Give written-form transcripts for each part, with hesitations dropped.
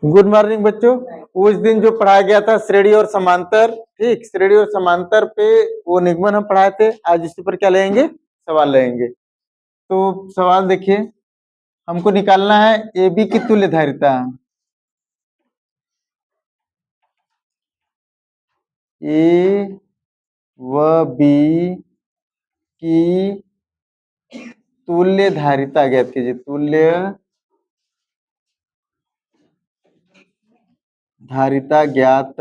Good morning बच्चों। उस दिन जो पढ़ाया गया था श्रेणी और समांतर, ठीक, श्रेणी और समांतर पे वो निगमन हम पढ़ाए थे। आज इसी पर क्या लेंगे, सवाल लेंगे। तो सवाल देखिए, हमको निकालना है ए बी की तुल्य धारिता। ए व बी की तुल्य धारिता ज्ञात कीजिए। तुल्य धारिता ज्ञात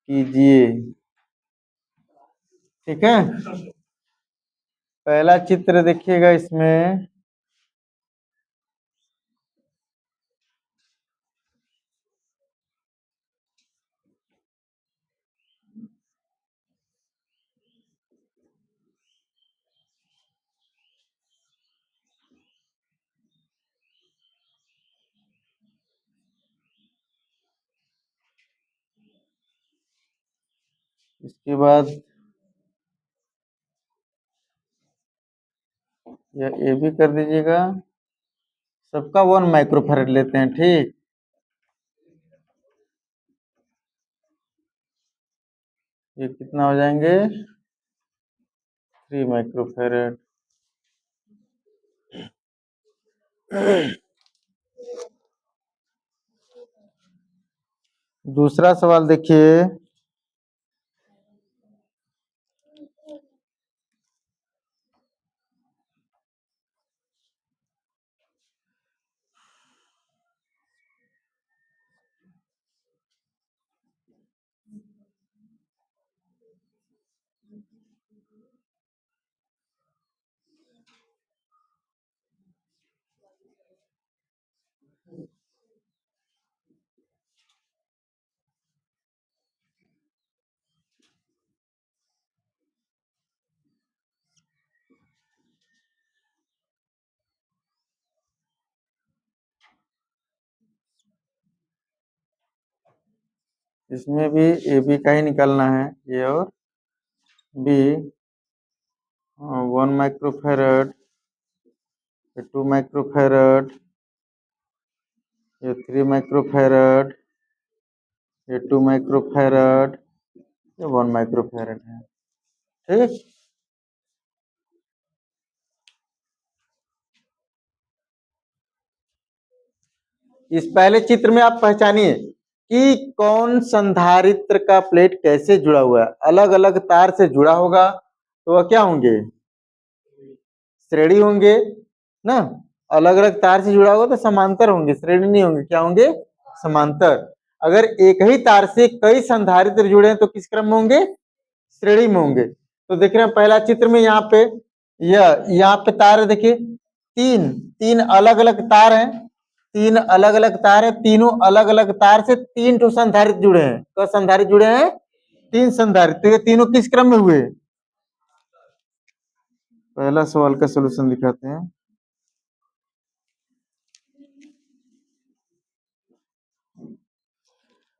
कीजिए। ठीक है, पहला चित्र देखिएगा इसमें। इसके बाद यह ए भी कर दीजिएगा। सबका 1 माइक्रोफैरड लेते हैं, ठीक। ये कितना हो जाएंगे, 3 माइक्रोफैरड। दूसरा सवाल देखिए। इसमें भी ए बी का ही निकालना है, ए और बी। 1 माइक्रोफैरड, 2 माइक्रोफैरड, ये 3 माइक्रोफैरड, ये 2 माइक्रोफैरड, ये 1 माइक्रोफैरड है, ठीक। इस पहले चित्र में आप पहचानिए कि कौन संधारित्र का प्लेट कैसे जुड़ा हुआ है। अलग अलग तार से जुड़ा होगा तो वह क्या होंगे, श्रेणी होंगे ना। अलग अलग तार से जुड़ा होगा तो समांतर होंगे, श्रेणी नहीं होंगे, क्या होंगे, समांतर। अगर एक ही तार से कई संधारित्र जुड़े हैं तो किस क्रम में होंगे, श्रेणी में होंगे। तो देख रहे हैं पहला चित्र में यहाँ पे यहाँ पे तार है, देखिए तीन तीन अलग अलग तार हैं। तीन अलग अलग तार है, तीनों अलग अलग तार से 3 ठो संधारित्र जुड़े हैं। तो संधारित्र जुड़े हैं, 3 संधारित्र। तो ये तीनों किस क्रम में हुए। पहला सवाल का सलूशन दिखाते हैं।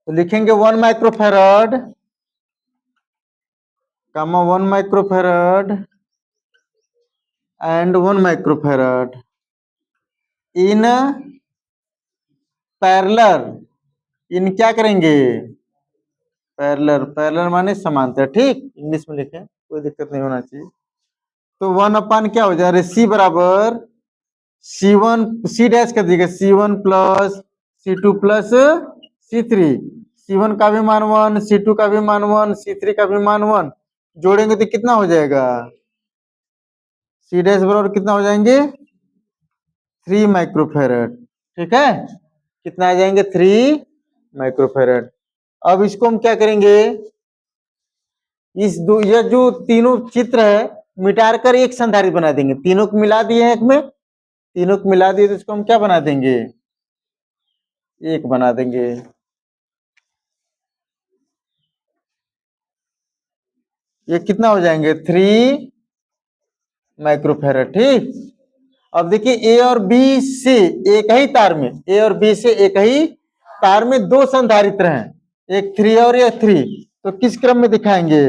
तो लिखेंगे 1 microfarad, 1 microfarad and 1 microfarad in parallel. In क्या करेंगे, पैरेलल। पैरेलल माने समांतर, ठीक। इंग्लिश में लिखें, कोई दिक्कत नहीं होना चाहिए। तो 1 अपान क्या हो जाए, सी बराबर C1, सी डैश कर दीजिएगा, C1 plus C2 plus C3। C1 का भी मान 1, C2 का भी मान 1, C3 का भी मान 1। जोड़ेंगे तो कितना हो जाएगा, सी डैश बराबर कितना हो जाएंगे, 3 माइक्रोफैरड, ठीक है। कितना आ जाएंगे, 3 माइक्रोफैरड। अब इसको हम क्या करेंगे, यह जो तीनों चित्र है मिटा कर एक संधारित्र बना देंगे। तीनों को मिला दिए एक में, तीनों को मिला दिए तो इसको हम क्या बना देंगे, एक बना देंगे। ये कितना हो जाएंगे, 3 माइक्रोफैरड, ठीक। अब देखिए ए और बी से एक ही तार में, ए और बी से एक ही तार में 2 संधारित्र हैं, एक 3 और एक 3। तो किस क्रम में दिखाएंगे,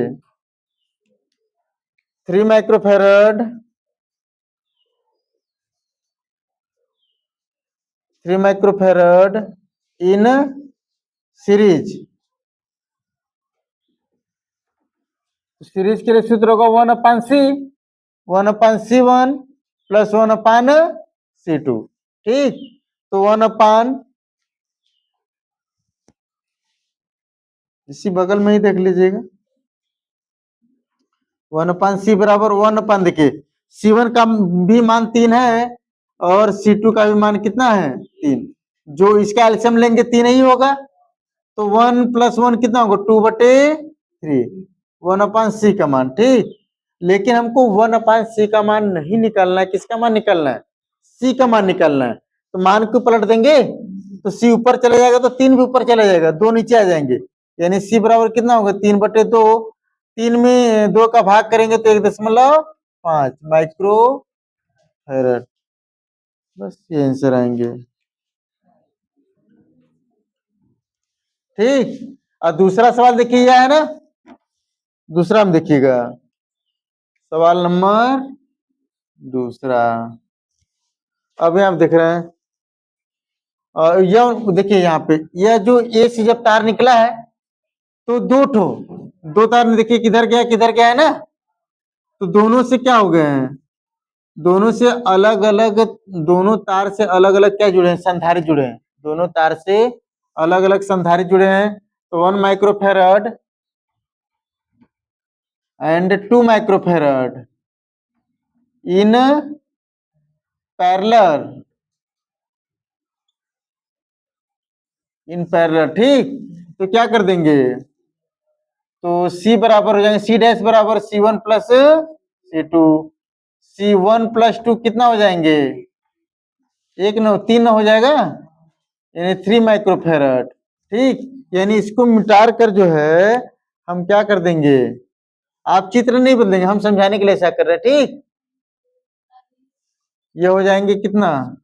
3 microfarad 3 microfarad in series. Series के लिए सूत्र होगा 1/c, 1/c1 प्लस 1/c2। ठीक, तो 1 इसी बगल में ही देख लीजिएगा, 1/c बराबर 1 देखिए C1 का भी मान 3 है और C2 का भी मान कितना है 3, जो इसका एलसीएम लेंगे 3 ही होगा, तो 1 + 1 कितना होगा 2/3, 1/c का मान। ठीक, लेकिन हमको 1/c का मान नहीं निकालना है, किसका मान निकालना है, c का मान निकालना है। तो मान को पलट देंगे तो c ऊपर चला जाएगा तो 3 भी ऊपर चला जाएगा, 2 नीचे आ जाएंगे, यानी c बराबर कितना होगा 3/2। 3 में 2 का भाग करेंगे तो 1.5 माइक्रो फैरड, बस ये आंसर आएंगे। ठीक, और दूसरा सवाल देखिए यह है ना, दूसरा में देखिएगा, सवाल नंबर दूसरा, अभी आप देख रहे हैं, और यह देखिए यहाँ पे, यह जो ए से जब तार निकला है तो दो तार देखिए किधर गया किधर गया है ना, तो दोनों से क्या हो गए हैं, दोनों से अलग अलग, दोनों तार से अलग अलग क्या जुड़े हैं, संधारित्र जुड़े हैं, दोनों तार से अलग अलग संधारित्र जुड़े हैं। तो 1 microfarad and 2 microfarad in parallel, in parallel. ठीक, तो क्या कर देंगे, तो C बराबर हो जाएंगे, C डैश बराबर C1 प्लस C2, C1 + 2 कितना हो जाएंगे, 3 हो जाएगा, यानी 3 माइक्रोफेरड। ठीक, यानी इसको मिटा कर जो है हम क्या कर देंगे, आप चित्र नहीं बदलेंगे, हम समझाने के लिए ऐसा कर रहे हैं। ठीक, ये हो जाएंगे कितना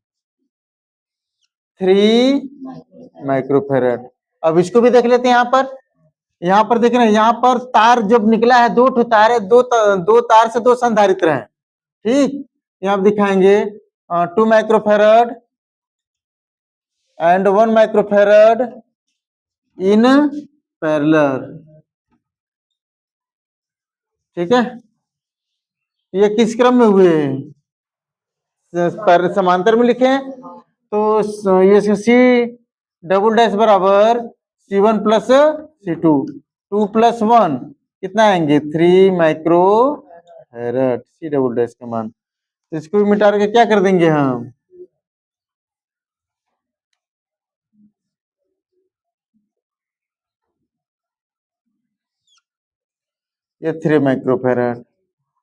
3 माइक्रोफेरड। अब इसको भी देख लेते हैं, यहाँ पर देख रहे हैं, यहाँ पर तार जब निकला है, दो तार है, दो तार से 2 संधारित्र हैं। ठीक, यहाँ दिखाएंगे 2 microfarad and 1 microfarad in parallel. ठीक है, ये किस क्रम में हुए, पर समांतर में लिखे, तो ये C डबल डैश बराबर C1 प्लस C2, 2 + 1 कितना आएंगे 3 माइक्रोफेरड, C डबल डैश का मान। तो इसको भी मिटा के क्या कर देंगे हम, ये 3 माइक्रोफेरड।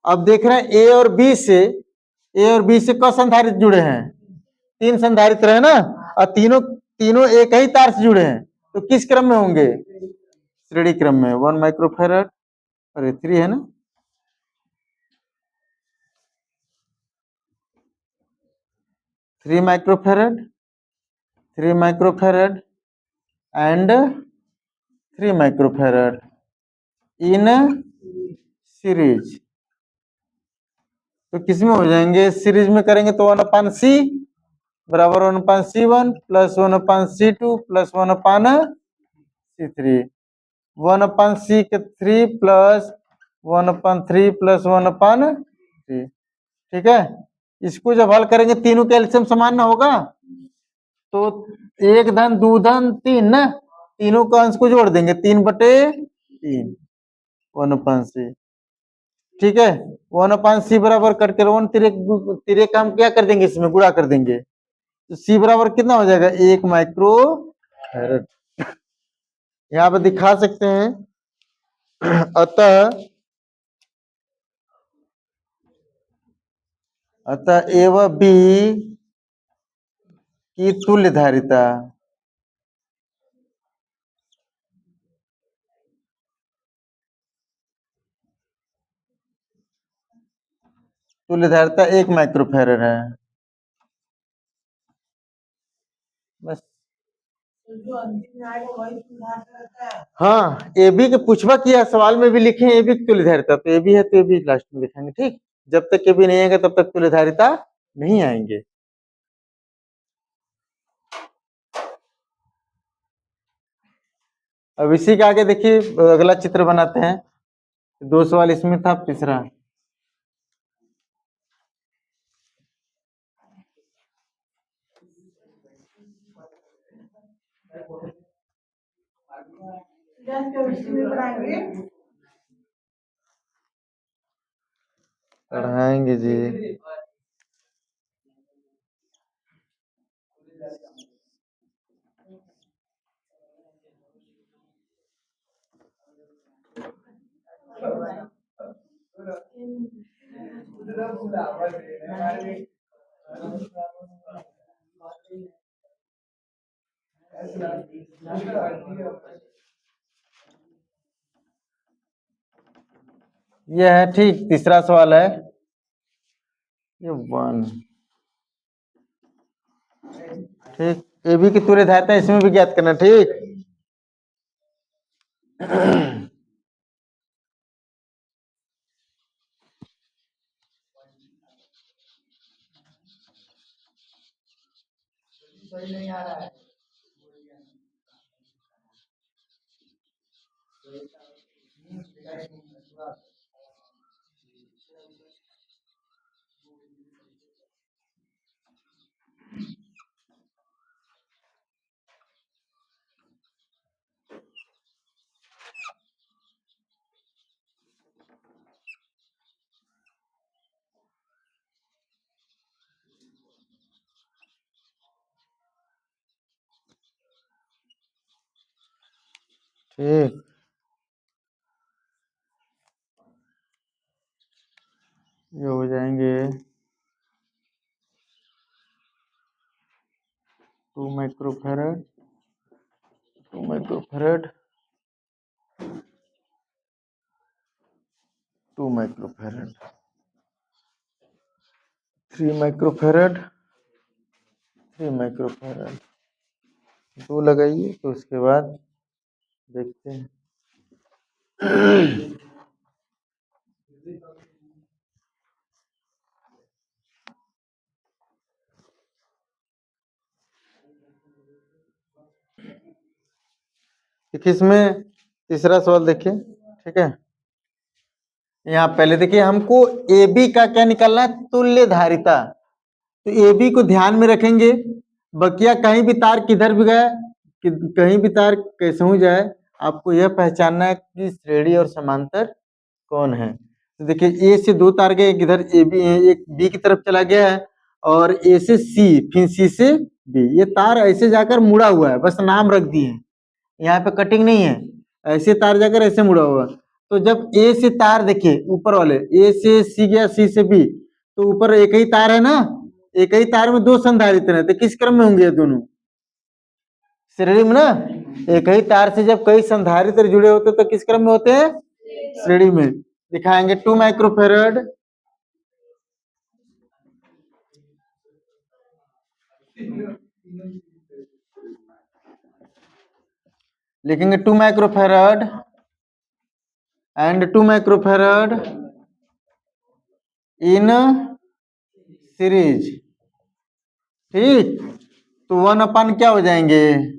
अब देख रहे हैं ए और बी से क संधारित्र जुड़े हैं, 3 संधारित्र है ना, और तीनों एक ही तार से जुड़े हैं, तो किस क्रम में होंगे, श्रेणी क्रम में। 1 माइक्रोफेरड, अरे 3 है ना, 3 microfarad, 3 microfarad and 3 microfarad in series. तो किसमें हो जाएंगे, सीरीज में करेंगे तो 1/c बराबर 1/c1 plus 1/c2 plus 1/c3, 1/c के 3 प्लस 1/3 प्लस 1/3। ठीक है, इसको जब हल करेंगे तीनों का एलसीएम समान ना होगा, तो 1 धन 2 धन 3 ना, तीनों का अंश को जोड़ देंगे 3/3, 1/c। ठीक है, 1/c बराबर करके 1 तिरे का हम क्या कर देंगे, इसमें गुणा कर देंगे, तो C बराबर कितना हो जाएगा 1 माइक्रोफेरड। यहाँ पे दिखा सकते हैं, अतः ए व बी की तुल्य धारिता, तुल्य धारिता 1 माइक्रोफेरड है, बस। हाँ, ए बी के पूछवा किया, सवाल में भी लिखे ए बी की तुल्य धारिता, तो ए बी है तो ए बी लास्ट में लिखेंगे। ठीक, जब तक ए बी नहीं आएगा तब तक तुल्य धारिता नहीं आएंगे। अब इसी के आगे देखिए, अगला चित्र बनाते हैं। 2 सवाल इसमें था, तीसरा। पढ़ाएंगे जी। ये है ठीक, तीसरा सवाल है ये 1। ठीक, ए बी की तुल्य धारिता इसमें भी ज्ञात करना। ठीक, ठीक, ये हो जाएंगे 2 microfarad, 2 microfarad, 2 microfarad, 3 microfarad, 3 microfarad. 2 लगाइए, तो उसके बाद देखते हैं। देखिए, इसमें तीसरा सवाल देखिए। ठीक है, यहाँ पहले देखिए, हमको ए बी का क्या निकालना है, तुल्य धारिता। तो ए बी को ध्यान में रखेंगे, बकिया कहीं भी तार किधर भी गया, कहीं भी तार कैसे हो जाए, आपको यह पहचानना है कि श्रेणी और समांतर कौन है। तो देखिए, ए से 2 तार गए, इधर ए बी, एक बी की तरफ चला गया है, और ए से सी, फिर सी से बी। ये तार ऐसे जाकर मुड़ा हुआ है, बस नाम रख दिए, यहाँ पे कटिंग नहीं है, ऐसे तार जाकर ऐसे मुड़ा हुआ। तो जब ए से तार देखिए, ऊपर वाले ए से सी गया, सी से बी, तो ऊपर एक ही तार है ना, एक ही तार में 2 संधारित्र हैं, तो किस क्रम में होंगे दोनों? श्रेणी में ना। एक ही तार से जब कई संधारित्र जुड़े होते तो किस क्रम में होते हैं? श्रेणी में। दिखाएंगे 2 माइक्रोफैरड, लिखेंगे 2 microfarad and 2 microfarad in series. ठीक, तो 1 क्या हो जाएंगे,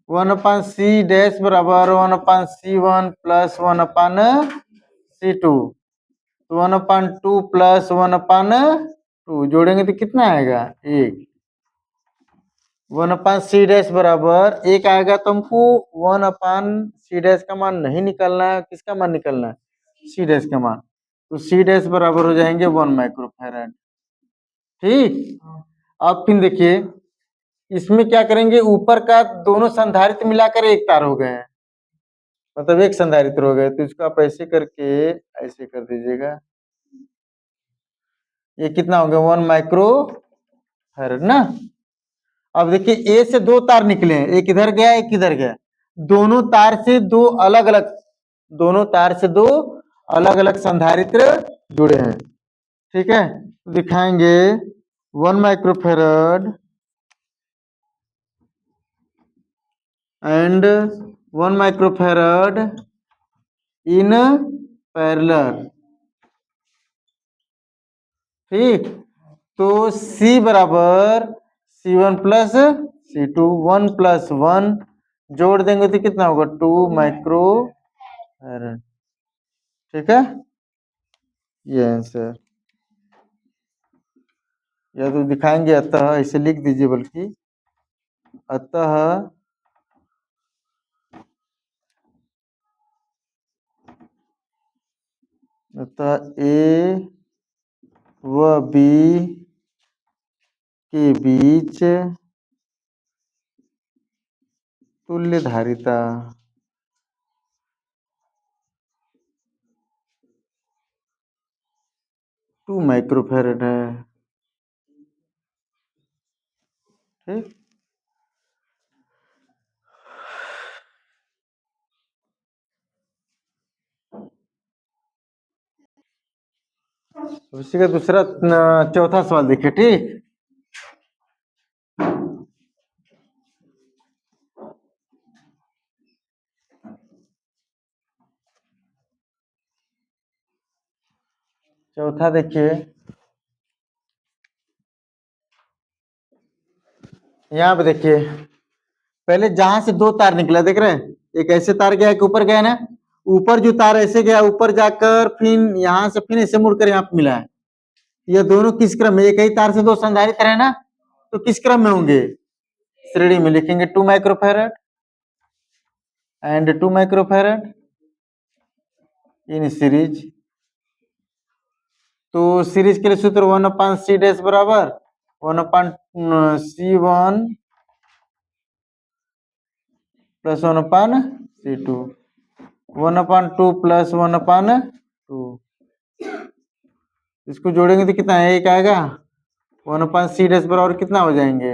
1/c डैश बराबर 1/c1 प्लस 1/c2, तो 1/2 प्लस 1/2 जोड़ेंगे तो कितना आएगा? 1। 1/c डैश बराबर 1 आएगा, तो हमको 1/c डैश का मान नहीं निकालना है, किसका मान निकालना है? c डैश का मान। तो c डैश बराबर हो जाएंगे 1 माइक्रोफैरड। ठीक, अब फिर देखिए, इसमें क्या करेंगे, ऊपर का दोनों संधारित्र मिलाकर एक तार हो गए हैं, मतलब एक संधारित्र हो गए, तो इसको आप ऐसे करके ऐसे कर दीजिएगा। ये कितना हो गया? 1 माइक्रोफैरड ना। अब देखिए, ए से 2 तार निकले हैं, एक इधर गया, एक इधर गया, दोनों तार से दो अलग अलग, दोनों तार से 2 अलग अलग संधारित्र जुड़े हैं। ठीक है, तो दिखाएंगे 1 microfarad and 1 microfarad in parallel. ठीक, तो C बराबर C1 प्लस C2, 1 प्लस 1 जोड़ देंगे तो कितना होगा 2 माइक्रो फैरड। ठीक है, ये आंसर। या तो दिखाएंगे अतः, इसे लिख दीजिए बल्कि अतः ए व बी के बीच तुल्य धारिता 2 माइक्रोफैरड है। ठीक, उसी का दूसरा चौथा सवाल देखिए। ठीक, चौथा देखिए, यहाँ पे देखिए, पहले जहां से 2 तार निकला देख रहे हैं, एक ऐसे तार गया, एक ऊपर गया ना, ऊपर जो तार ऐसे गया, ऊपर जाकर फिर यहां से फिर ऐसे मुड़कर यहाँ पे मिला है। ये दोनों किस क्रम में, एक ही तार से 2 संधारित्र है ना, तो किस क्रम में होंगे? श्रेणी में। लिखेंगे 2 microfarad and 2 microfarad in series. तो सीरीज के लिए सूत्र 1/c डैश बराबर 1/c1 प्लस 1/c2, 1/2 प्लस 1/2। इसको जोड़ेंगे तो कितना है, एक आएगा। 1/c डैश बराबर कितना हो जाएंगे?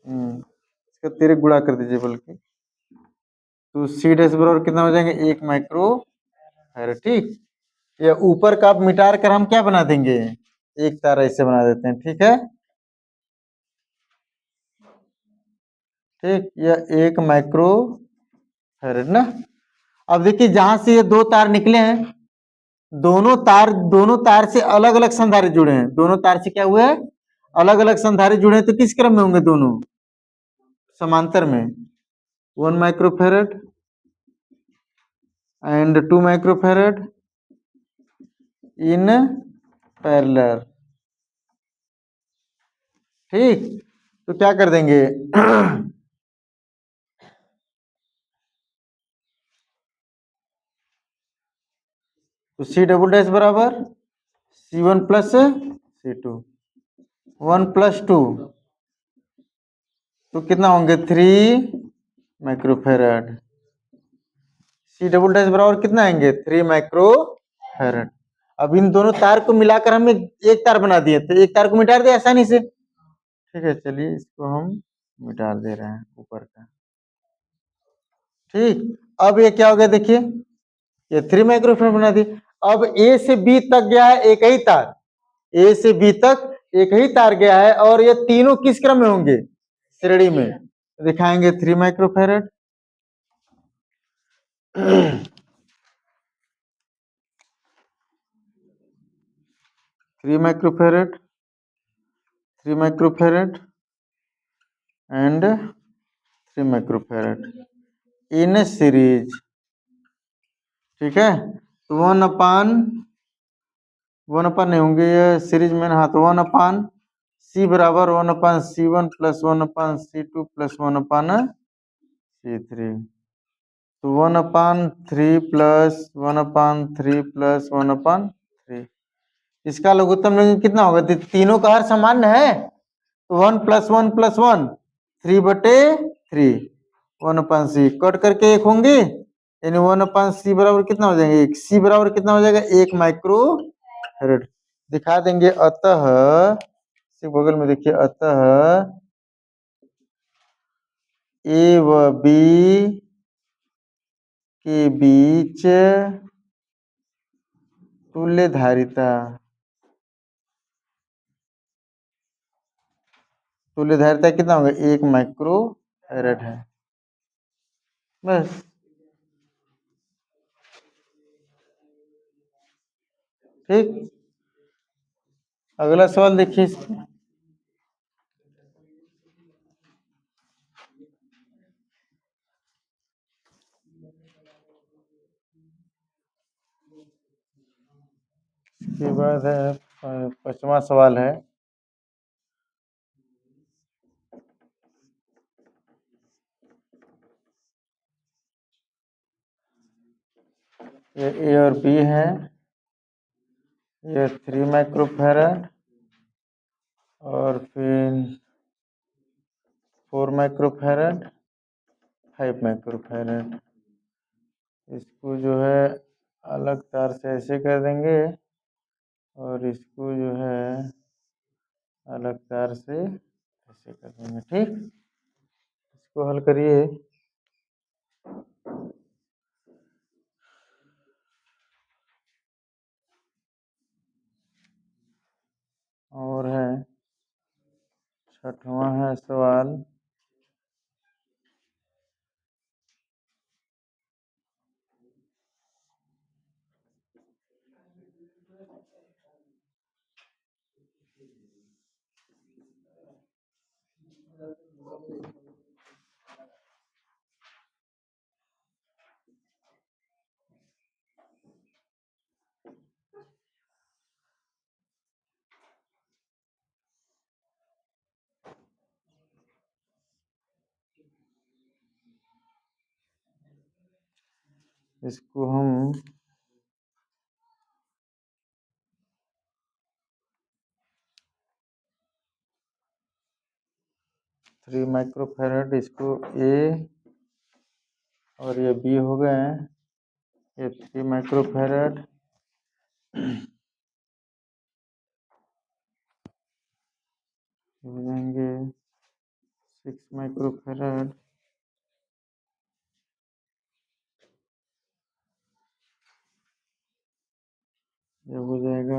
इसका तिरक गुणा कर दीजिए बल्कि, तो c डैश बराबर कितना हो जाएंगे, 1 माइक्रो फैरड। ठीक, ये ऊपर का आप मिटा कर हम क्या बना देंगे, एक तार ऐसे बना देते हैं। ठीक है, ठीक, यह 1 माइक्रो फैरड ना। अब देखिए, जहां से ये 2 तार निकले हैं, दोनों तार से अलग अलग संधारित्र जुड़े हैं। दोनों तार से क्या हुए हैं, अलग अलग संधारित्र जुड़े हैं। तो किस क्रम में होंगे दोनों? समांतर में। 1 microfarad and 2 microfarad in parallel. ठीक, तो क्या कर देंगे तो c डबल डैश बराबर c1 प्लस c2, 1+2, तो कितना होंगे 3 माइक्रोफैरड। c डबल डैश बराबर कितना आएंगे, 3 माइक्रोफैरड। अब इन दोनों तार को मिलाकर हमने एक तार बना दिए, तो एक तार को मिटा दिया आसानी से। ठीक है, चलिए इसको हम मिटा दे रहे हैं ऊपर का। ठीक, अब ये क्या हो गया देखिए, ये 3 माइक्रोफैरड बना दी। अब ए से बी तक गया है एक ही तार, ए से बी तक एक ही तार गया है, और ये तीनों किस क्रम में होंगे, श्रेणी में। दिखाएंगे 3 microfarad 3 microfarad, 3 microfarad and 3 microfarad in series. ठीक है, तो 1/1 नहीं होंगे ये सीरीज में। हाँ, तो 1/c बराबर 1/c1 plus 1/c2 plus 1/c3, तो 1/3 प्लस 1/3 प्लस 1/3। इसका लघुत्तम लेंगे कितना होगा, तीनों का हर समान है, तो 1+1 प्लस 1 3/3, 1/c कट करके एक होंगे, यानी 1/c बराबर कितना हो जाएंगे, एक c बराबर कितना हो जाएगा, 1 माइक्रोफैरड। दिखा देंगे अतः, बगल में देखिए, अतः ए व बी के बीच तुल्य धारिता, तुल्य धारिता कितना होगा, 1 माइक्रोफैरड है। बस, ठीक। अगला सवाल देखिए इसमें, इसके बाद है 5वां सवाल है, ये ए और बी है, ये 3 माइक्रोफैरड और फिर 4 माइक्रोफैरड, 5 माइक्रोफैरड। इसको जो है अलग तार से ऐसे कर देंगे और इसको जो है अलग तार से ऐसे कर देंगे। ठीक, इसको हल करिए। और है 6वां है सवाल, इसको हम 3 माइक्रोफैरड, इसको ए और ये बी हो गए। ये 3 माइक्रोफैरड, हो जाएंगे 6 माइक्रोफैरड, ये हो जाएगा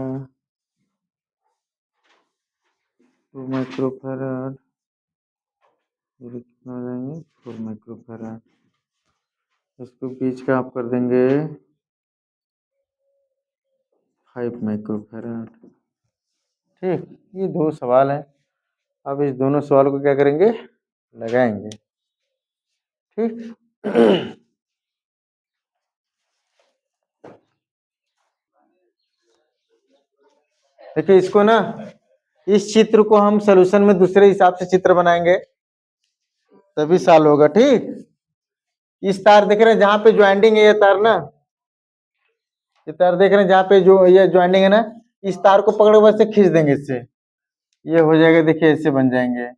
2 माइक्रोफैरड, ये कितना हो जाएंगे 4 माइक्रोफैरड। इसको बीच का आप कर देंगे 5 माइक्रोफैरड। ठीक, ये 2 सवाल हैं। अब इस दोनों सवाल को क्या करेंगे, लगाएंगे। ठीक देखिए इसको ना, इस चित्र को हम सॉल्यूशन में दूसरे हिसाब से चित्र बनाएंगे तभी सॉल्व होगा। ठीक, इस तार देख रहे हैं जहां पे ज्वाइंटिंग है, ये तार ना, ये तार देख रहे हैं जहां पे जो ये ज्वाइंटिंग है ना, इस तार को पकड़ के वैसे खींच देंगे इससे, ये हो जाएगा। देखिए ऐसे बन जाएंगे,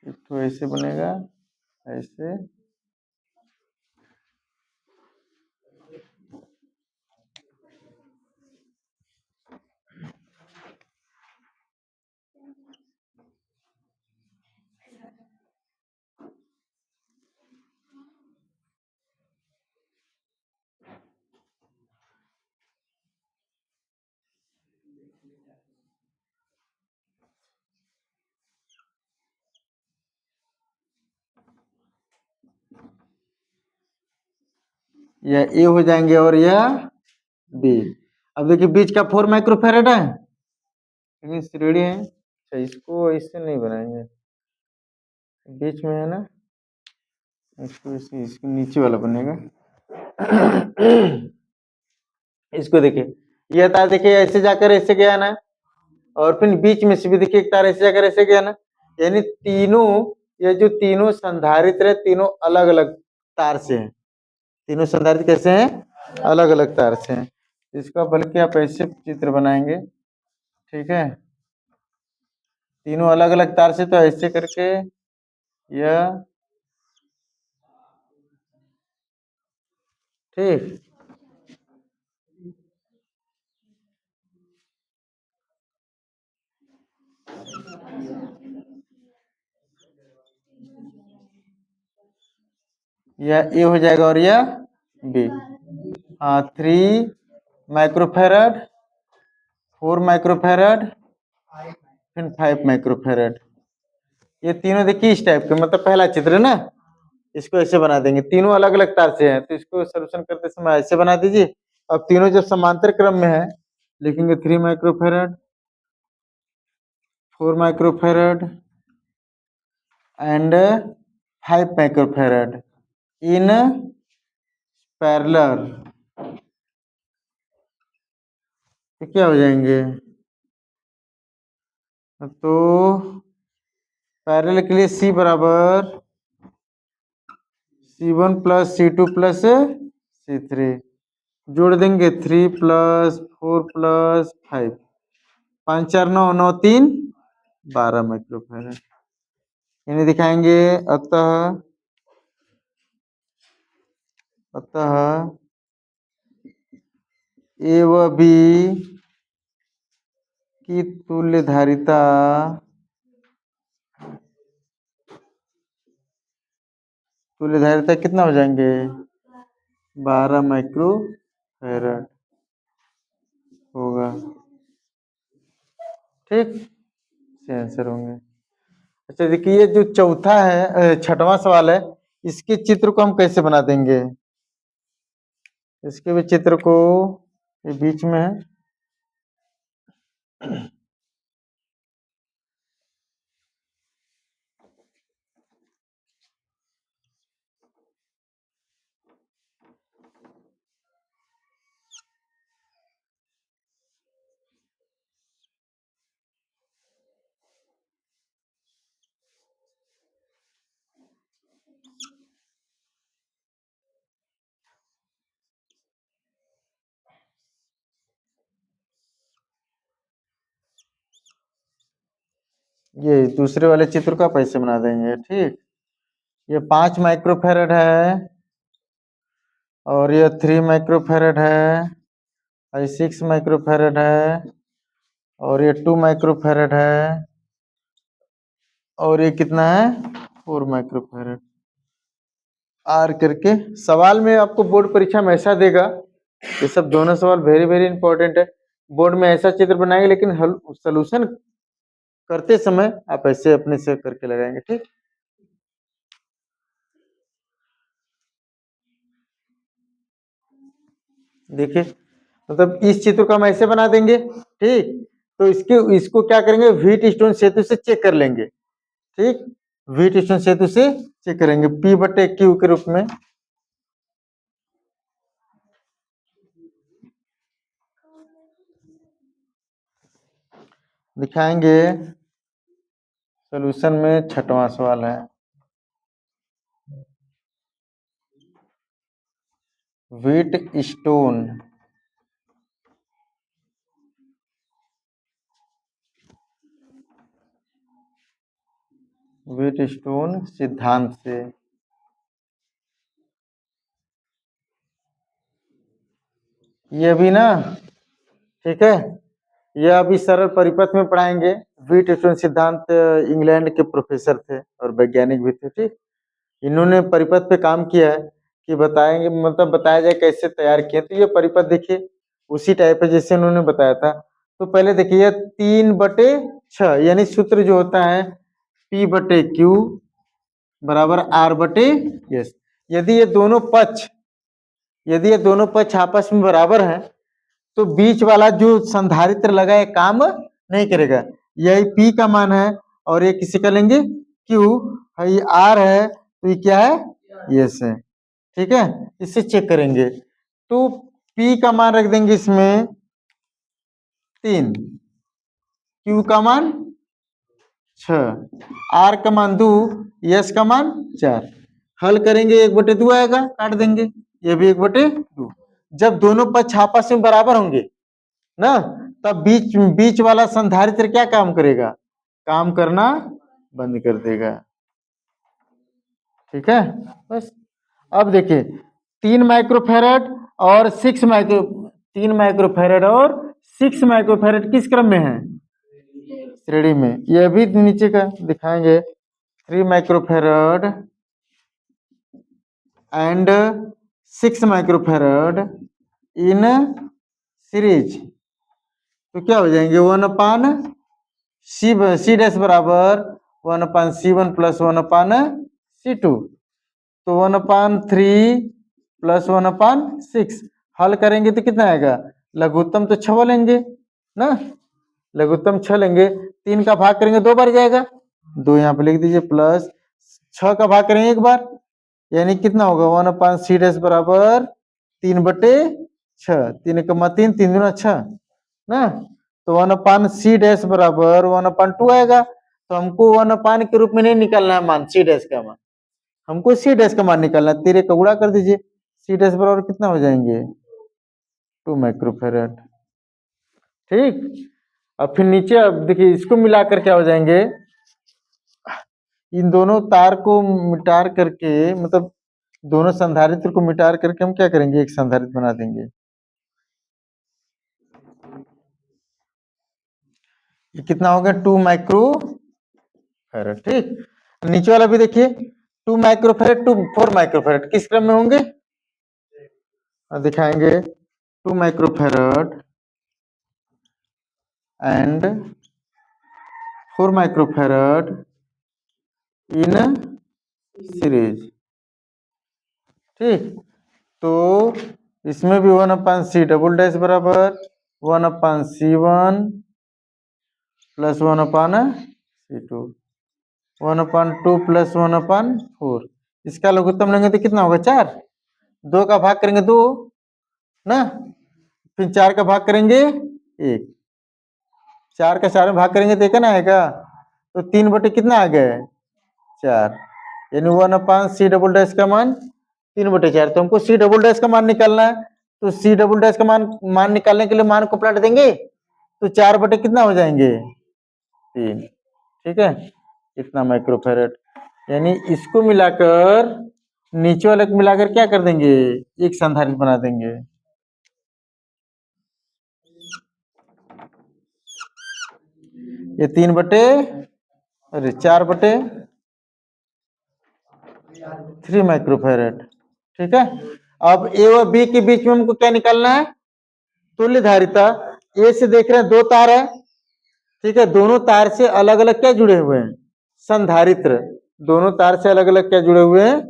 तो ऐसे बनेगा, ऐसे। यह ए हो जाएंगे और यह बी। अब देखिए बीच का 4 माइक्रोफैरड है, लेकिन श्रेणी है। अच्छा, इसको इससे नहीं बनाएंगे, बीच में है ना, इसको इसके नीचे वाला बनेगा। इसको देखिए, यह तार देखिए ऐसे जाकर ऐसे गया ना, और फिर बीच में से भी देखिए एक तार ऐसे जाकर ऐसे गया ना, यानी तीनों, ये जो तीनों संधारित्र है, तीनों अलग अलग तार से हैं। तीनों संधारित्र कैसे हैं, अलग अलग तार से हैं। इसका बल्कि आप ऐसे चित्र बनाएंगे। ठीक है, तीनों अलग अलग तार से, तो ऐसे करके यह, ठीक, यह ए हो जाएगा और यह बी। हाँ, 3 माइक्रोफैरड, 4 माइक्रोफैरड, फिर 5 माइक्रोफैरड। ये तीनों देखिए इस टाइप के, मतलब पहला चित्र है ना, इसको ऐसे बना देंगे। तीनों अलग अलग तार से हैं, तो इसको सोल्यूशन करते समय ऐसे बना दीजिए। अब तीनों जब समांतर क्रम में है, लिखेंगे 3 microfarad, 4 microfarad and 5 microfarad in parallel, तो क्या हो जाएंगे? तो पैरेलल के लिए C बराबर C1 plus C2 plus C3, जोड़ देंगे 3 प्लस 4 प्लस 5, 5 4 9 9 3 12 माइक्रोफैरड। इन्हें दिखाएंगे। अतः ए व बी की तुल्यधारिता कितना हो जाएंगे? 12 माइक्रोफैरड होगा। ठीक, से आंसर होंगे। अच्छा देखिए, ये जो चौथा है, छठवां सवाल है, इसके चित्र को हम कैसे बना देंगे? इसके भी चित्र को ये बीच में है, ये दूसरे वाले चित्र को आप ऐसे बना देंगे। ठीक, ये 5 माइक्रोफैरड है, और ये 3 माइक्रोफैरड है, और 6 माइक्रोफैरड है, और ये 2 माइक्रोफैरड है, और ये कितना है? 4 माइक्रोफैरड। आर करके सवाल में आपको बोर्ड परीक्षा में ऐसा देगा। ये सब दोनों सवाल वेरी वेरी इंपॉर्टेंट है। बोर्ड में ऐसा चित्र बनाएंगे, लेकिन सोल्यूशन करते समय आप ऐसे अपने से करके लगाएंगे। ठीक, देखिए, मतलब इस चित्र को हम ऐसे बना देंगे। ठीक, तो इसको क्या करेंगे? व्हीट स्टोन सेतु से चेक कर लेंगे। ठीक, व्हीट स्टोन सेतु से चेक करेंगे P बटे Q के रूप में। दिखाएंगे। सॉल्यूशन में छठवां सवाल है, व्हीट स्टोन सिद्धांत से ये भी ना, ठीक है, ये अभी सरल परिपथ में पढ़ाएंगे। व्हीट स्टोन सिद्धांत इंग्लैंड के प्रोफेसर थे और वैज्ञानिक भी थे। ठीक, इन्होंने परिपथ पे काम किया है कि बताएंगे, मतलब बताया जाए कैसे तैयार किए। तो ये परिपथ देखिए उसी टाइप है जैसे उन्होंने बताया था। तो पहले देखिए 3/6, यानी सूत्र जो होता है P बटे Q बराबर R बटे S। यदि ये दोनों पक्ष आपस में बराबर हैं, तो बीच वाला जो संधारित्र लगा है काम नहीं करेगा। यही P का मान है, और ये किसी का लेंगे Q, ये R है, तो ये क्या है? S है। ठीक है, इससे चेक करेंगे। तो P का मान रख देंगे इसमें 3, Q का मान 6, R का मान 2, S का मान 4। हल करेंगे 1/2 आएगा, काट देंगे, ये भी 1/2। जब दोनों पक्ष आपस में बराबर होंगे ना, तब बीच बीच वाला संधारित्र क्या काम करेगा? काम करना बंद कर देगा। ठीक है, बस। अब देखिए 3 माइक्रोफैरड और 6 माइक्रोफैरड किस क्रम में है? श्रेणी में। यह भी नीचे का दिखाएंगे, 3 microfarad and 6 microfarad in series, तो क्या हो जाएंगे? 1/C डैश बराबर 1/C1 प्लस 1/C2, तो 1/3 प्लस 1/6। हल करेंगे तो कितना आएगा? लघुत्तम तो 6 लेंगे ना, लघुत्तम 6 लेंगे, 3 का भाग करेंगे 2 बार जाएगा, 2 यहाँ पे लिख दीजिए, प्लस 6 का भाग करेंगे 1 बार, यानी कितना होगा? 1/C डैश बराबर 3/6, 3, 3 दूना 6 ना, तो 1/c डैश बराबर 1/2 आएगा। तो हमको 1/, के रूप में नहीं निकालना है मान सी डैश का मान, हमको सी डैश का मान निकालना है। 13 का गुणा कर दीजिए, सी डैश बराबर कितना हो जाएंगे 2 माइक्रोफेरेड। ठीक, अब फिर नीचे अब देखिए इसको मिलाकर क्या हो जाएंगे, इन दोनों तार को मिटा करके, मतलब दोनों संधारित्र को मिटा करके हम क्या करेंगे, एक संधारित्र बना देंगे। ये कितना हो गया 2 माइक्रोफेरेड। ठीक, नीचे वाला भी देखिए 2 माइक्रोफेरेड टू 4 माइक्रोफेरेड किस क्रम में होंगे, दिखाएंगे 2 microfarad and 4 microfarad in series. ठीक, तो इसमें भी 1/c डबल डैश बराबर 1/c1 प्लस 1/c2, 1/2 प्लस 1/4। इसका लघुत्तम लेंगे तो कितना होगा 4, 2 का भाग करेंगे 2 ना, फिर 4 का भाग करेंगे 1, 4 का 4 में भाग करेंगे तो एक ना आएगा, तो 3 कितना आ गए 4, यानी 1/c डबल डैश का मान 3/4। तो हमको सी डबल डैश का मान निकालना है, तो सी डबल डैश का मान निकालने के लिए मान को पलट देंगे, तो 4 कितना हो जाएंगे 3। ठीक है, इतना माइक्रोफेरेड, यानी इसको मिलाकर नीचे वाले को मिलाकर क्या कर देंगे, एक संधारित्र बना देंगे। ये 4/3 माइक्रोफेरेड। ठीक है, अब ए और बी के बीच में हमको क्या निकालना है, तुल्य धारिता। ए से देख रहे हैं 2 तार है, ठीक है, दोनों तार से अलग अलग क्या जुड़े हुए हैं, संधारित्र। दोनों तार से अलग अलग क्या जुड़े हुए हैं,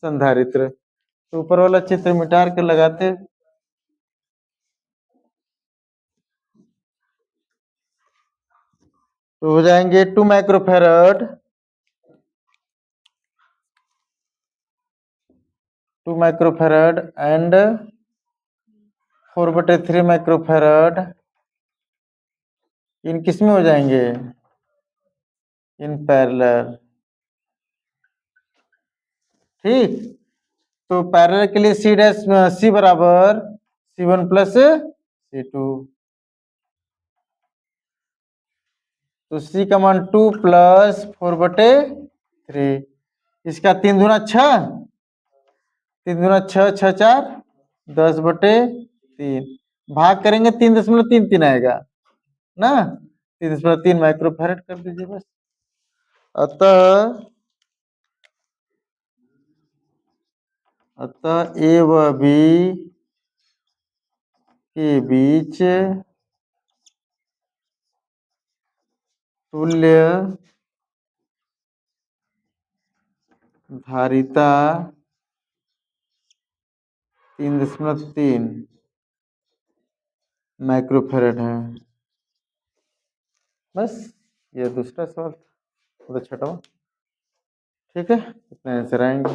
संधारित्र। तो ऊपर वाला चित्र मिटा के लगाते, तो हो जाएंगे 2 माइक्रोफेरेड, 2 माइक्रोफेरेड एंड 4/3 माइक्रोफेरेड इन किस में हो जाएंगे, इन पैरेलल। ठीक, तो पैरेलल के लिए सी डैश सी बराबर C1 प्लस C2, तो सी का मान 2 प्लस 4/3, इसका 3 दूना 6, 3 दूना 6, 6 4 10/3, भाग करेंगे 3.33 आएगा ना, 3.3 माइक्रोफेरेड कर दीजिए बस। अतः ए व बी के बीच तुल्य धारिता 3.3 माइक्रोफेरेड है। बस ये दूसरा सवाल, छठवां। ठीक है, इतना आंसर आएंगे।